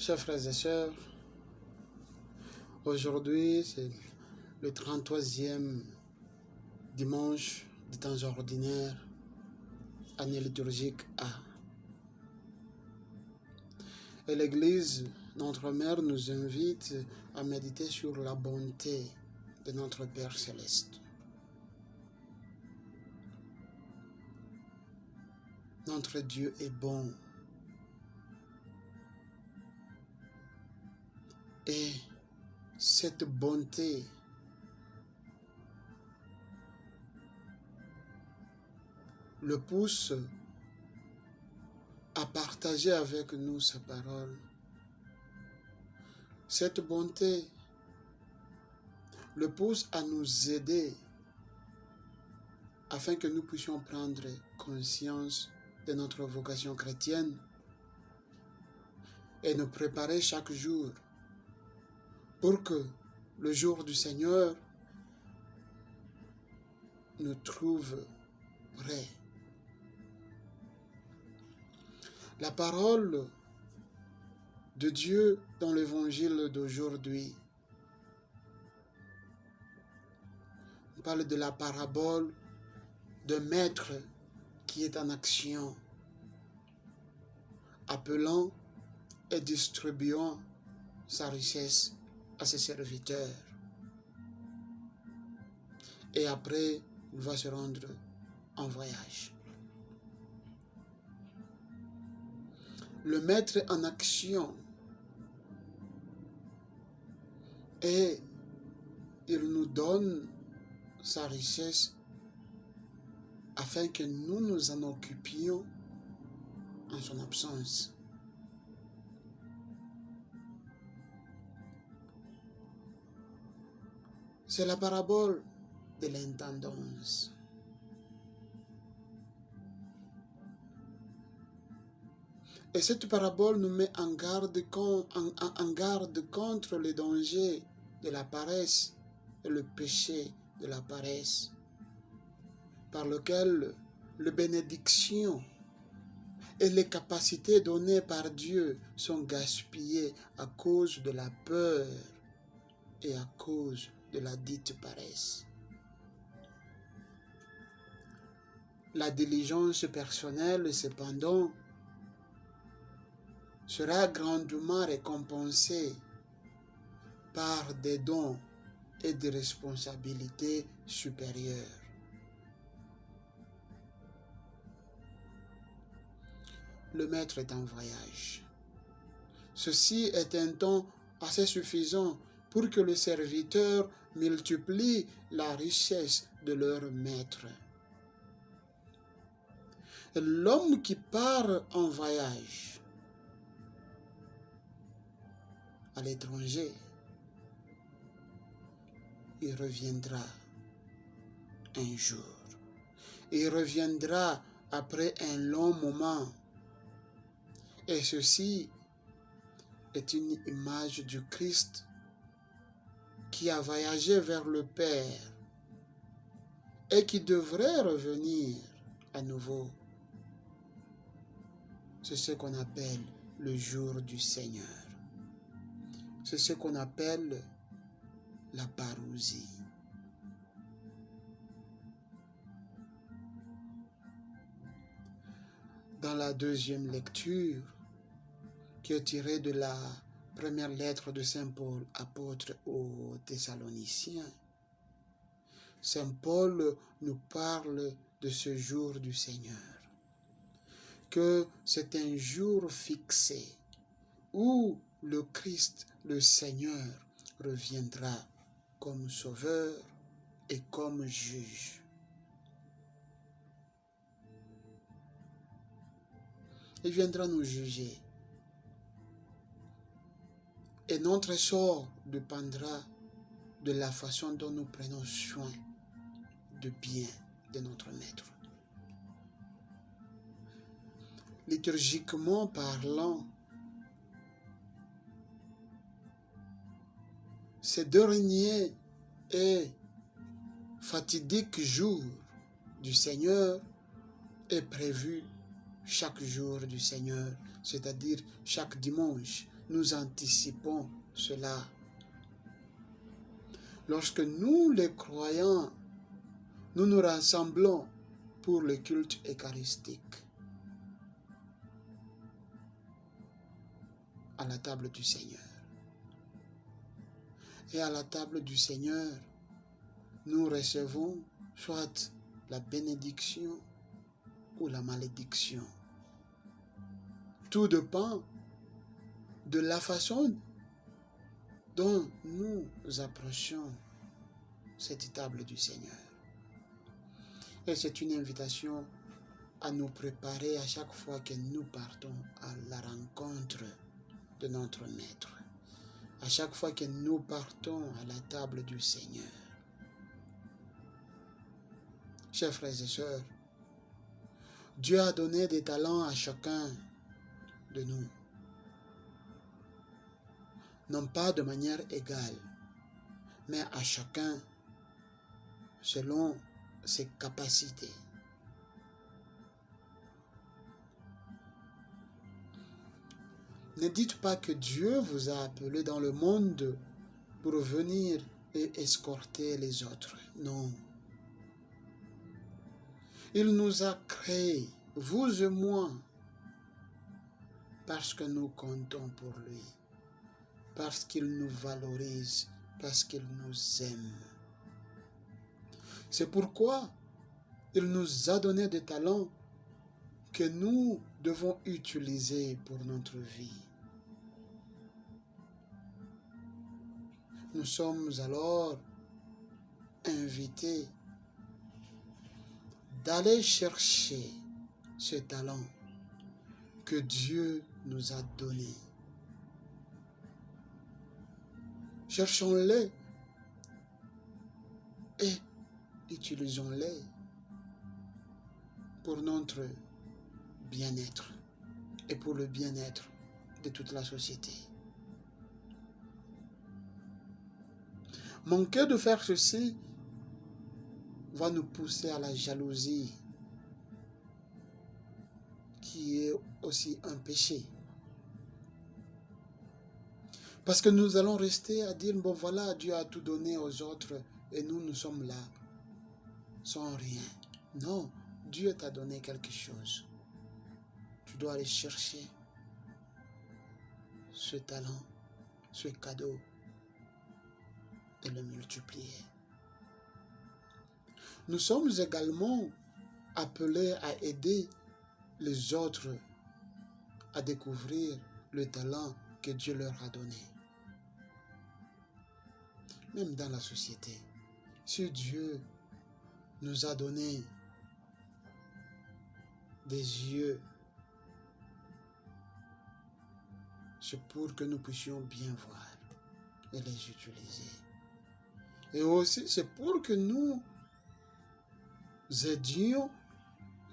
Chers frères et sœurs, aujourd'hui c'est le 33e dimanche du temps ordinaire, année liturgique A. Et l'Église, notre Mère, nous invite à méditer sur la bonté de notre Père Céleste. Notre Dieu est bon. Et cette bonté le pousse à partager avec nous sa parole. Cette bonté le pousse à nous aider afin que nous puissions prendre conscience de notre vocation chrétienne et nous préparer chaque jour pour que le jour du Seigneur nous trouve prêts. La parole de Dieu dans l'évangile d'aujourd'hui parle de la parabole d'un maître qui est en action, appelant et distribuant sa richesse à ses serviteurs. Et après, il va se rendre en voyage. Le maître en action, et il nous donne sa richesse afin que nous nous en occupions en son absence. C'est la parabole de l'intendance. Et cette parabole nous met en garde contre les dangers de la paresse et le péché de la paresse, par lequel les bénédictions et les capacités données par Dieu sont gaspillées à cause de la peur et à cause de la dite paresse. La diligence personnelle, cependant, sera grandement récompensée par des dons et des responsabilités supérieures. Le maître est en voyage. Ceci est un temps assez suffisant pour que les serviteurs multiplient la richesse de leur maître. L'homme qui part en voyage à l'étranger, il reviendra un jour. Il reviendra après un long moment. Et ceci est une image du Christ qui a voyagé vers le Père et qui devrait revenir à nouveau. C'est ce qu'on appelle le jour du Seigneur. C'est ce qu'on appelle la parousie. Dans la deuxième lecture, qui est tirée de la première lettre de Saint Paul, apôtre aux Thessaloniciens, Saint Paul nous parle de ce jour du Seigneur, que c'est un jour fixé où le Christ, le Seigneur, reviendra comme sauveur et comme juge. Il viendra nous juger. Et notre sort dépendra de la façon dont nous prenons soin du bien de notre Maître. Liturgiquement parlant, ces derniers et fatidiques jours du Seigneur est prévu chaque jour du Seigneur, c'est-à-dire chaque dimanche. nous anticipons cela. Lorsque nous, les croyants, nous nous rassemblons pour le culte eucharistique à la table du Seigneur. Et à la table du Seigneur, nous recevons soit la bénédiction ou la malédiction. Tout dépend de la façon dont nous approchons cette table du Seigneur. Et c'est une invitation à nous préparer à chaque fois que nous partons à la rencontre de notre Maître. À chaque fois que nous partons à la table du Seigneur. Chers frères et sœurs, Dieu a donné des talents à chacun de nous. Non pas de manière égale, mais à chacun selon ses capacités. Ne dites pas que Dieu vous a appelé dans le monde pour venir et escorter les autres. Non. Il nous a créés, vous et moi, parce que nous comptons pour lui, parce qu'il nous valorise, parce qu'il nous aime. C'est pourquoi il nous a donné des talents que nous devons utiliser pour notre vie. Nous sommes alors invités d'aller chercher ce talent que Dieu nous a donné. Cherchons-les et utilisons-les pour notre bien-être et pour le bien-être de toute la société. Manquer de faire ceci va nous pousser à la jalousie, qui est aussi un péché. Parce que nous allons rester à dire, bon voilà, Dieu a tout donné aux autres et nous sommes là sans rien. Non, Dieu t'a donné quelque chose. Tu dois aller chercher ce talent, ce cadeau et le multiplier. Nous sommes également appelés à aider les autres à découvrir le talent que Dieu leur a donné. Même dans la société, si Dieu nous a donné des yeux, c'est pour que nous puissions bien voir et les utiliser. Et aussi, c'est pour que nous aidions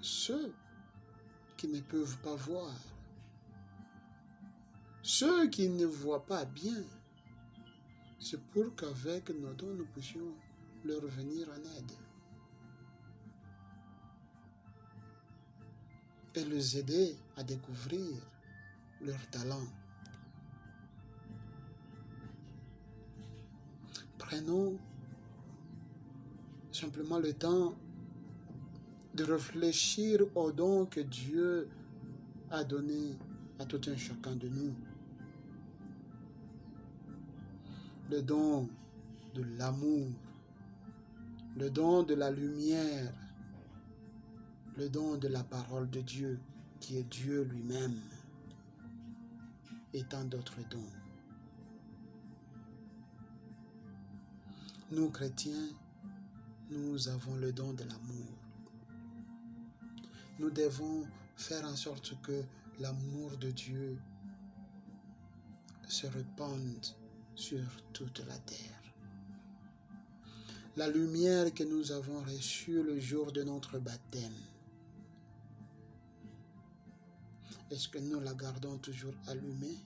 ceux qui ne peuvent pas voir, ceux qui ne voient pas bien. C'est pour qu'avec nos dons, nous puissions leur venir en aide et les aider à découvrir leurs talents. Prenons simplement le temps de réfléchir aux dons que Dieu a donnés à tout un chacun de nous. Le don de l'amour, le don de la lumière, le don de la parole de Dieu, qui est Dieu lui-même, et tant d'autres dons. Nous, chrétiens, nous avons le don de l'amour. Nous devons faire en sorte que l'amour de Dieu se répande sur toute la terre. La lumière que nous avons reçue le jour de notre baptême, est-ce que nous la gardons toujours allumée?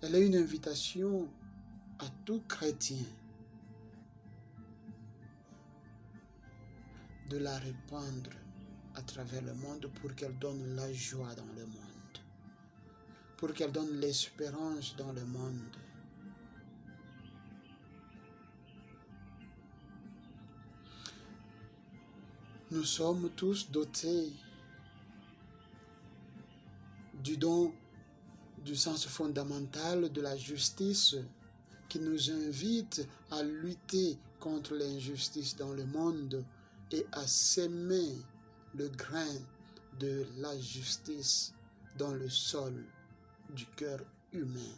Elle est une invitation à tout chrétien de la répandre à travers le monde pour qu'elle donne la joie dans le monde, pour qu'elle donne l'espérance dans le monde. Nous sommes tous dotés du don du sens fondamental de la justice qui nous invite à lutter contre l'injustice dans le monde et à s'aimer le grain de la justice dans le sol du cœur humain.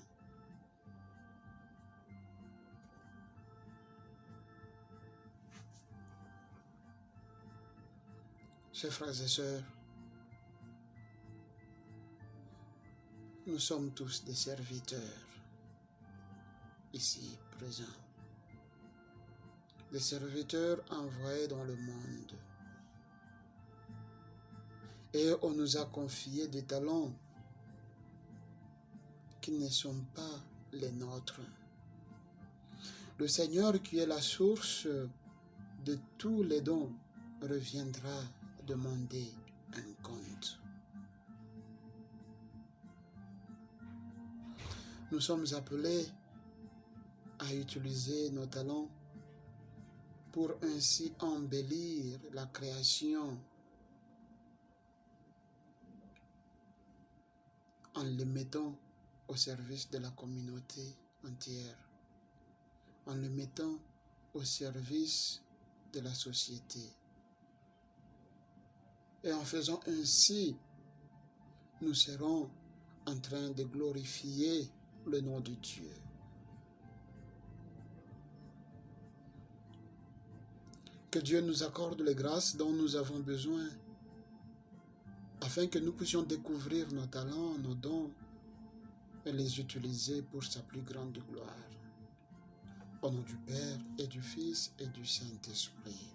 Chers frères et sœurs, nous sommes tous des serviteurs ici présents, des serviteurs envoyés dans le monde. Et on nous a confié des talents qui ne sont pas les nôtres. Le Seigneur, qui est la source de tous les dons, reviendra demander un compte. Nous sommes appelés à utiliser nos talents pour ainsi embellir la création en les mettant au service de la communauté entière, en les mettant au service de la société. Et en faisant ainsi, nous serons en train de glorifier le nom de Dieu. Que Dieu nous accorde les grâces dont nous avons besoin, afin que nous puissions découvrir nos talents, nos dons, et les utiliser pour sa plus grande gloire. Au nom du Père et du Fils et du Saint-Esprit.